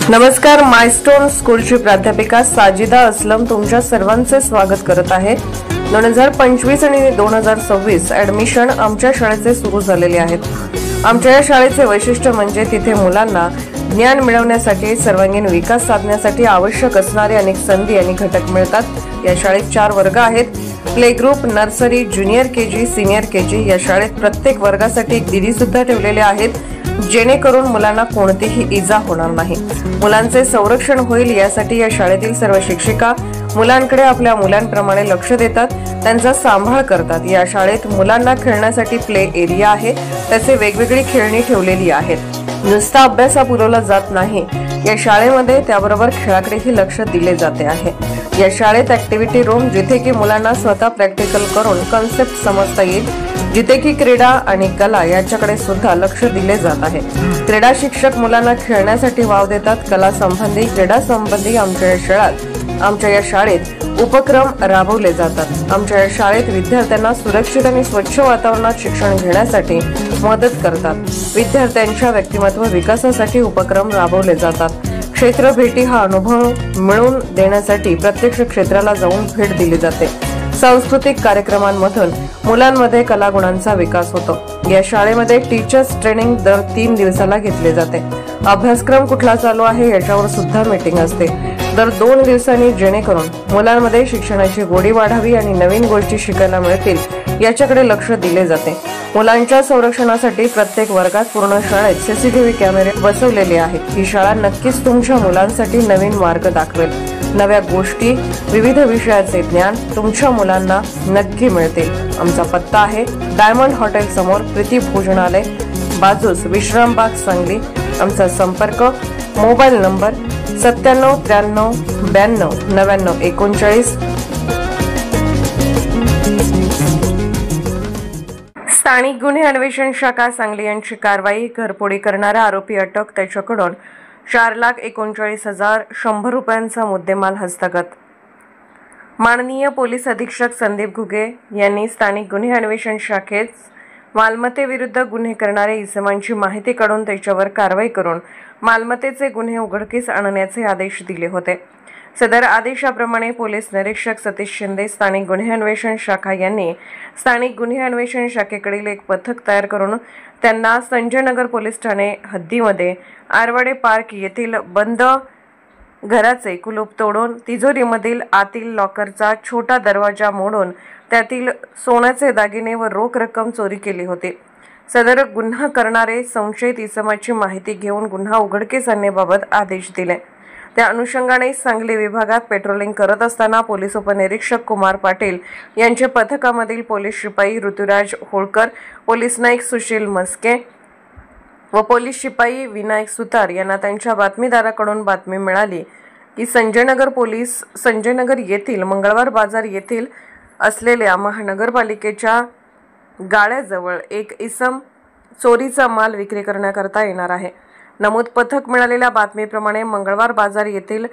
नमस्कार, मायस्टोन स्कूलची प्राध्यापिका साजिदा असलम तुमच्या सर्वांचे स्वागत करत आहे। 2025 आणि 2026 ऍडमिशन आमच्या शाळेचे सुरू झालेले आहेत। आमच्या या शाळेचे वैशिष्ट्य म्हणजे तिथे मुलांना ज्ञान मिळवण्यासाठी, सर्वांगीण विकास साधण्यासाठी आवश्यक असणारे अनेक संधी आणि घटक मिळतात। या शाळेत 4 वर्ग आहेत: play group, nursery, junior KG, senior KG. या शाळेत प्रत्येक वर्गासाठी एक दीदी सुद्धा ठेवलेले आहेत, जेणेकरून मुलांना कोणतीही इजा होणार नाही, मुलांचे संरक्षण होईल यासाठी या शाळेतील सर्व शिक्षिका मुलांकडे आपल्या मुलांप्रमाणे लक्ष देतात, त्यांचा सांभाळ करतात। या शाळेत मुलांना खेळण्यासाठी प्ले एरिया आहे, त्याचे वेगवेगळी खेळणी ठेवलेली आहेत। नुसता अभ्यास पुरवला जात नाही, या शाळेमध्ये त्याबरोबर खेळाकडेही लक्ष दिले जाते आहे। या शाळेत ऍक्टिव्हिटी रूम, जिथे की मुलांना स्वतः प्रॅक्टिकल करून कन्सेप्ट समजता येईल, जिथे की क्रीडा आणि कला याच्याकडे सुद्धा लक्ष दिले जात आहे। क्रीडा शिक्षक मुलांना खेळण्यासाठी वाव देतात। कला संबंधी, क्रीडा संबंधी आमच्या या शाळेत उपक्रम राबवले जातात। आमच्या या शाळेत विद्यार्थ्यांना सुरक्षित आणि स्वच्छ वातावरणात शिक्षण घेण्यासाठी मदत करतात। विद्यार्थ्यांच्या व्यक्तिमत्व विकासासाठी उपक्रम राबवले जातात। क्षेत्र भेटी हा अनुभव मिळवून देण्यासाठी प्रत्यक्ष क्षेत्राला जाऊन भेट दिली जाते। सांस्कृतिक कार्यक्रमांमधून मुलांमध्ये कलागुणांचा विकास होतो। या शाळेमध्ये टीचर्स ट्रेनिंग दर 3 दिवसाला घेतले जाते। अभ्यासक्रम कुठला चालू आहे याच्यावर सुद्धा मीटिंग असते दर 2 दिवसांनी, जेणेकरून मुलांमध्ये शिक्षणाची गोडी वाढावी आणि नवीन गोष्टी शिकायला मिळतील याच्याकडे लक्ष दिले जाते। मुलांच्या संरक्षणासाठी प्रत्येक वर्गात पूर्ण शाळेत सीसीटीव्ही कॅमेरे बसवलेले आहेत। ही शाळा नक्कीच तुमच्या मुलांसाठी नवीन मार्ग दाखवेल। नव्या गोष्टी, विविध विषयाचे ज्ञान तुमच्या मुलांना नक्की मिळते। आमचा पत्ता आहे डायमंड हॉटेल समोर, प्रीती भोजनालय, बाजूस विश्रामबाग, सांगली। आमचा संपर्क, मोबाईल नंबर 97 93 92 99 39। स्थानिक गुन्हे अन्वेषण शाखा सांगली यांची कारवाई। घरफोडी करणारा आरोपी अटक, त्याच्याकडून 4,39,100 रुपयांचा मुद्देमाल हस्तगत। माननीय पोलीस अधीक्षक संदीप घुगे यांनी स्थानिक गुन्हे अन्वेषण शाखेत मालमत्तेविरुद्ध गुन्हे करणाऱ्या इसमांची माहिती काढून त्याच्यावर कारवाई करून मालमत्तेचे गुन्हे उघडकीस आणण्याचे आदेश दिले होते। सदर आदेशाप्रमाणे पोलीस निरीक्षक सतीश शिंदे, स्थानिक गुन्हे अन्वेषण शाखा यांनी स्थानिक गुन्हे अन्वेषण शाखेकडील एक पथक तयार करून त्यांना संजयनगर पोलीस ठाणे हद्दीमध्ये आरवाडे पार्क येथील बंद घराचे कुलूप तोडून तिजोरीमधील आतील लॉकरचा छोटा दरवाजा मोडून त्यातील सोन्याचे दागिने व रोख रक्कम चोरी केली होती। सदर गुन्हा करणारे संशयित इसमाची माहिती घेऊन गुन्हा उघडकीस आणण्याबाबत आदेश दिले। त्या अनुषंगाने सांगली विभागात पेट्रोलिंग करत असताना पोलीस उपनिरीक्षक कुमार पाटील यांचे पथकामधील पोलीस शिपाई ऋतुराज होळकर, पोलीस नाईक सुशील मस्के व पोलीस शिपाई विनायक सुतार यांना त्यांच्या बातमीदाराकडून बातमी मिळाली की संजयनगर येथील मंगळवार बाजार येथील असलेल्या महानगरपालिकेच्या गाळ्याजवळ एक इसम चोरीचा माल विक्री करण्याकरता येणार आहे। नमूद पथक मिळालेल्या बातमीप्रमाणे मंगळवार बाजार येथील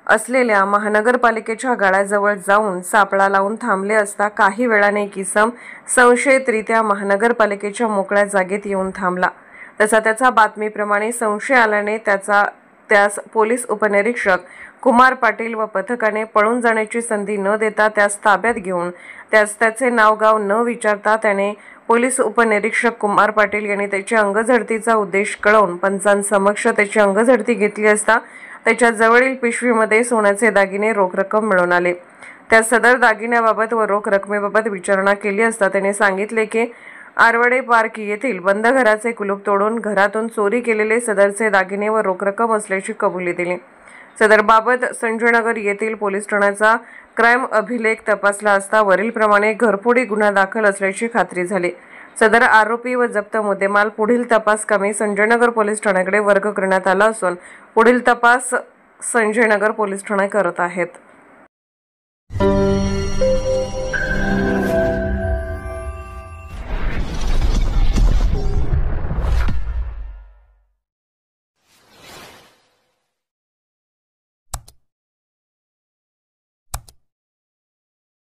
असलेल्या महानगरपालिकेच्या गाळ्याजवळ जाऊन सापळा लावून थांबले असता काही वेळाने एक इसम संशयितरित्या महानगरपालिकेच्या मोकळ्या जागेत येऊन थांबला। त्याचा बातमीप्रमाणे संशय आल्याने त्यास पोलीस उपनिरीक्षक कुमार पाटील व पथकाने पळून जाण्याची संधी न देता त्यास ताब्यात घेऊन त्याचे नाव गाव न विचारता त्याने पोलीस उपनिरीक्षक कुमार पाटील यांनी त्याची अंगझडतीचा उद्देश कळवून पंचांसमक्ष त्याची अंगझडती घेतली असता त्याच्या जवळील पिशवीमध्ये सोन्याचे दागिने, रोख रक्कम मिळून आले। त्या सदर दागिन्याबाबत व रोख रकमेबाबत विचारणा केली असता त्याने सांगितले की आरवडे पार्क येथील बंद घराचे कुलूप तोडून घरातून चोरी केलेले सदरचे दागिने व रोख रक्कम असल्याची कबुली दिली। सदर बाबत संजयनगर येथील पोलीस ठाण्याचा क्राईम अभिलेख तपासला असता वरीलप्रमाणे घरफोडी गुन्हा दाखल असल्याची खात्री झाली। सदर आरोपी व जप्त मुद्देमाल पुढील तपास कामी संजयनगर पोलीस ठाण्याकडे वर्ग करण्यात आला असून पुढील तपास संजयनगर पोलीस ठाणे करत आहेत।